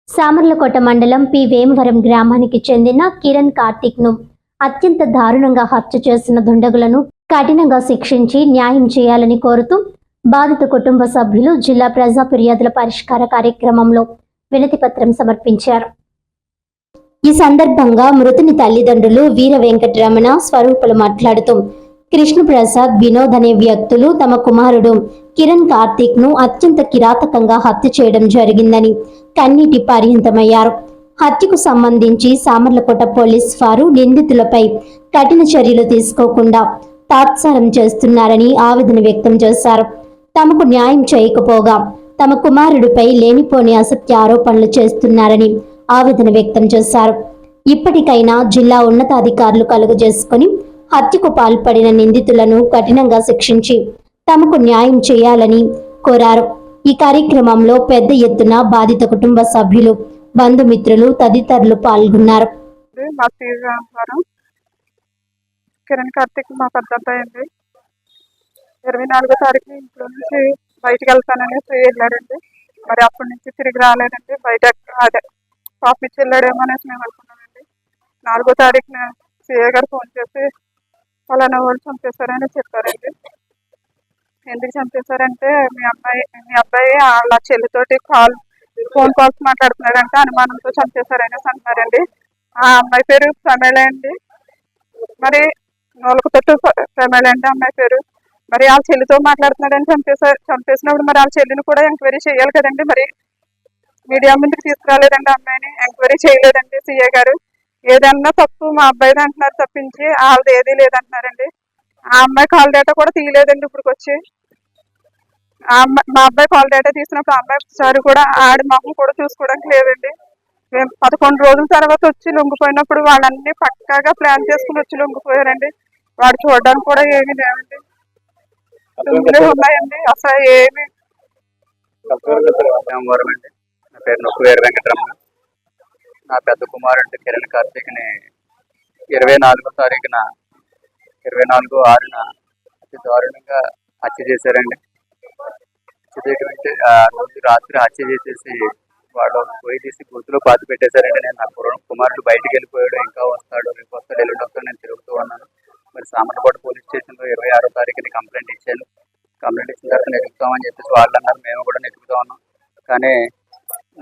సామర్లకోట మండలం పి వేమవరం గ్రామానికి చెందిన కిరణ్ కార్తిక్ ను అత్యంత దారుణంగా హత్య చేసిన దుండగులను కఠినంగా శిక్షించి న్యాయం చేయాలని కోరుతూ బాధిత కుటుంబ సభ్యులు జిల్లా ప్రజా ఫిర్యాదుల పరిష్కార కార్యక్రమంలో వినతి పత్రం సమర్పించారు. ఈ సందర్భంగా మృతుని తల్లిదండ్రులు వీర వెంకటరమణ స్వరూపులు మాట్లాడుతూ కృష్ణప్రసాద్ వినోద్ అనే వ్యక్తులు తమ కుమారుడు కిరణ్ కార్తిక్ ను అత్యంత కిరాతకంగా హత్య చేయడం జరిగిందని కన్నీటి పర్యంతమయ్యారు. హత్యకు సంబంధించి సామర్లకోట పోలీస్ వారు నిందితులపై కఠిన చర్యలు తీసుకోకుండా తాత్సారం చేస్తున్నారని ఆవేదన వ్యక్తం చేశారు. తమకు న్యాయం చేయకపోగా తమ కుమారుడిపై లేనిపోని అసత్య ఆరోపణలు చేస్తున్నారని ఆవేదన వ్యక్తం చేశారు. ఇప్పటికైనా జిల్లా ఉన్నతాధికారులు కలుగజేసుకుని హత్యకు పాల్పడిన నిందితులను కఠినంగా శిక్షించి తమకు న్యాయం చేయాలని కోరారు. ఈ కార్యక్రమంలో పెద్ద ఎత్తున బాధిత కుటుంబ సభ్యులు, బంధుమిత్రులు తదితరులు పాల్గొన్నారు. కిరణ్ కార్తిక్ మా పెద్ద అబ్బాయి అండి. 24వ తారీఖు ఇంట్లో నుంచి బయటకు వెళ్తానని వెళ్ళాడండి. మరి అప్పటి నుంచి తిరిగి రాలేదండి. బయట అదే పాప ఇచ్చి వెళ్ళాడేమో అనేసి మేము అనుకున్నామండి. 4వ తారీఖున సిఏ గారు ఫోన్ చేసి ఫలానా వాళ్ళు చంపేశారని చెప్పారండి. ఎందుకు చంపేశారంటే మీ అబ్బాయి వాళ్ళ చెల్లితోటి ఫోన్ కాల్స్ మాట్లాడుతున్నాడంటే అనుమానంతో చంపేశారనేసి అంటున్నారండి. ఆ అమ్మాయి పేరు ప్రమేళ అండి. మరి నోలకతోటి ప్రమేళ అండి అమ్మాయి పేరు. మరి వాళ్ళ చెల్లితో మాట్లాడుతున్నాడని చంపేసినప్పుడు మరి వాళ్ళ చెల్లిని కూడా ఎంక్వైరీ చేయాలి కదండి. మరి మీడియా ముందుకు తీసుకురాలేదండి అమ్మాయిని, ఎంక్వైరీ చేయలేదండి సిఏ గారు. ఏదన్నా తప్పు మా అబ్బాయిది అంటున్నారు తప్పించి వాళ్ళది ఏదీ లేదంటున్నారండి. ఆ అమ్మాయి కాల్ డేటా కూడా తీయలేదండి. ఇప్పటికి వచ్చి మా అబ్బాయి కాల్ డేటా తీసినప్పుడు ఆ అమ్మాయి ఒకసారి కూడా ఆడి మొహం కూడా చూసుకోవడానికి లేదండి. మేము 11 రోజుల తర్వాత వచ్చి లొంగిపోయినప్పుడు వాళ్ళన్నీ పక్కాగా ప్లాన్ చేసుకుని వచ్చి లొంగిపోయారండి. వాడు చూడడానికి కూడా ఏమీ లేవండి, ఉన్నాయండి అసలు ఏమి. నా పేరు నొక్కు వీర వెంకటరమణ. నా పెద్ద కుమారుడు కిరణ్ కార్తిక్ని 24వ తారీఖున 24/6 అతి దారుణంగా హత్య చేశారండి. ఆ రోజు రాత్రి హత్య చేసేసి వాళ్ళు పోయి తీసి గుర్తులో పాతి పెట్టేశారండి. నేను నా కుమారుడు బయటికి వెళ్ళిపోయాడు, ఇంకా వస్తాడు, రేపు వస్తాడు, ఎల్లుండి వస్తాడు, నేను తిరుగుతూ ఉన్నాను. మరి సామర్లకోట పోలీస్ స్టేషన్లో 26వ తారీఖుని కంప్లైంట్ ఇచ్చాను. కంప్లైంట్ ఇచ్చిన తర్వాత నెతుకుతామని చెప్పేసి వాళ్ళు అన్నారు. మేము కూడా నెతుకుతా ఉన్నాం. కానీ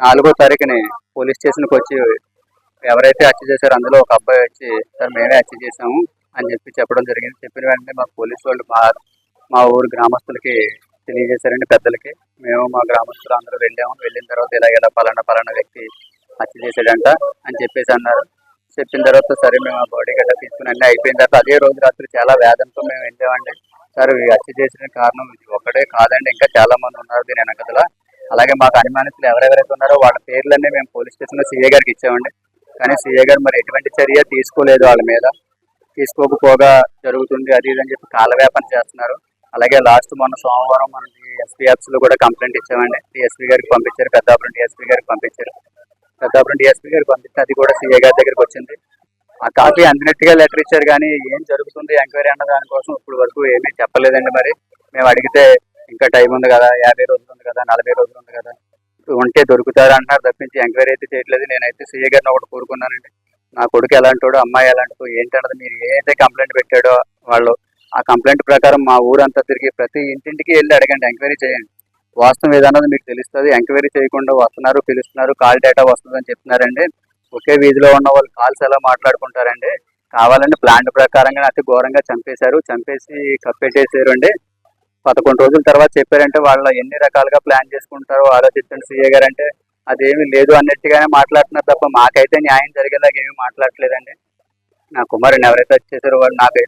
4వ తారీఖుని పోలీస్ స్టేషన్కి వచ్చి ఎవరైతే హత్య చేశారో అందులో ఒక అబ్బాయి వచ్చి సార్ మేమే హత్య చేసాము అని చెప్పడం జరిగింది. చెప్పిన వెంటనే మా పోలీసు వాళ్ళు మా ఊరు గ్రామస్తులకి తెలియజేశారండి, పెద్దలకి. మేము మా గ్రామస్తులు అందరూ వెళ్ళాము. వెళ్ళిన తర్వాత ఇలా పలానా వ్యక్తి హత్య చేశాడంట అని చెప్పేసి అన్నారు. చెప్పిన తర్వాత సరే మేము ఆ బాడీ గట్ట తీసుకుని అన్నీ అయిపోయిన తర్వాత అదే రోజు రాత్రి చాలా వేదనతో మేము వెళ్ళామండి. సార్ హత్య చేసిన కారణం ఇది ఒకటే కాదండి, ఇంకా చాలా మంది ఉన్నారు దీని వెనకదల. అలాగే మాకు అనుమానితులు ఎవరెవరైతే ఉన్నారో వాళ్ళ పేర్లన్నీ మేము పోలీస్ స్టేషన్లో సీఏ గారికి ఇచ్చామండి. కానీ సీఏ గారు మరి ఎటువంటి చర్య తీసుకోలేదు. వాళ్ళ మీద తీసుకోకపోగా జరుగుతుంది అది ఇది అని చెప్పి కాలవ్యాపన చేస్తున్నారు. అలాగే లాస్ట్ మొన్న సోమవారం మన ఎస్పీ ఆఫీస్లో కూడా కంప్లైంట్ ఇచ్చామండి. డిఎస్పీ గారికి పంపించారు, పెద్దాపురం డిఎస్పీ గారికి పంపించారు. పెద్దాపురం డిఎస్పీ గారికి పంపిస్తే అది కూడా సీఏ గారి దగ్గరికి వచ్చింది. ఆ కాపీ అందినట్టుగా లెటర్ ఇచ్చారు, కానీ ఏం జరుగుతుంది ఎంక్వైరీ అన్న దానికోసం ఇప్పుడు వరకు ఏమీ చెప్పలేదండి. మరి మేము అడిగితే ఇంకా టైం ఉంది కదా, 50 రోజులు ఉంది కదా, 40 రోజులు ఉంది కదా, ఉంటే దొరుకుతారు అంటున్నారు తప్పించి ఎంక్వైరీ అయితే చేయట్లేదు. నేనైతే సీఏ గారిని ఒకటి కోరుకున్నానండి, నా కొడుకు ఎలాంటోడు, అమ్మాయి ఎలాంటిదో ఏంటన్నది మీరు ఏదైతే కంప్లైంట్ పెట్టాడో వాళ్ళు ఆ కంప్లైంట్ ప్రకారం మా ఊరంతా తిరిగి ప్రతి ఇంటింటికి వెళ్ళి అడగండి, ఎంక్వైరీ చేయండి. వాస్తవం ఏదన్నది మీకు తెలుస్తుంది. ఎంక్వైరీ చేయకుండా వస్తున్నారు, పిలుస్తున్నారు, కాల్ డేటా వస్తుందని చెప్తున్నారండి. ఒకే వీధిలో ఉన్న వాళ్ళు కాల్స్ ఎలా మాట్లాడుకుంటారండి. కావాలంటే ప్లాన్ ప్రకారంగా అతి ఘోరంగా చంపేసి కప్పెట్టేసారు అండి. 11 రోజుల తర్వాత చెప్పారంటే వాళ్ళు ఎన్ని రకాలుగా ప్లాన్ చేసుకుంటారో ఆలోచించండి. సీఏ గారు అంటే అదేమీ లేదు అన్నట్టుగానే మాట్లాడుతున్నారు తప్ప మాకైతే న్యాయం జరిగేలాగా ఏమీ మాట్లాడట్లేదండి. నా కుమారుని ఎవరైతే చేశారో వాళ్ళు నాకు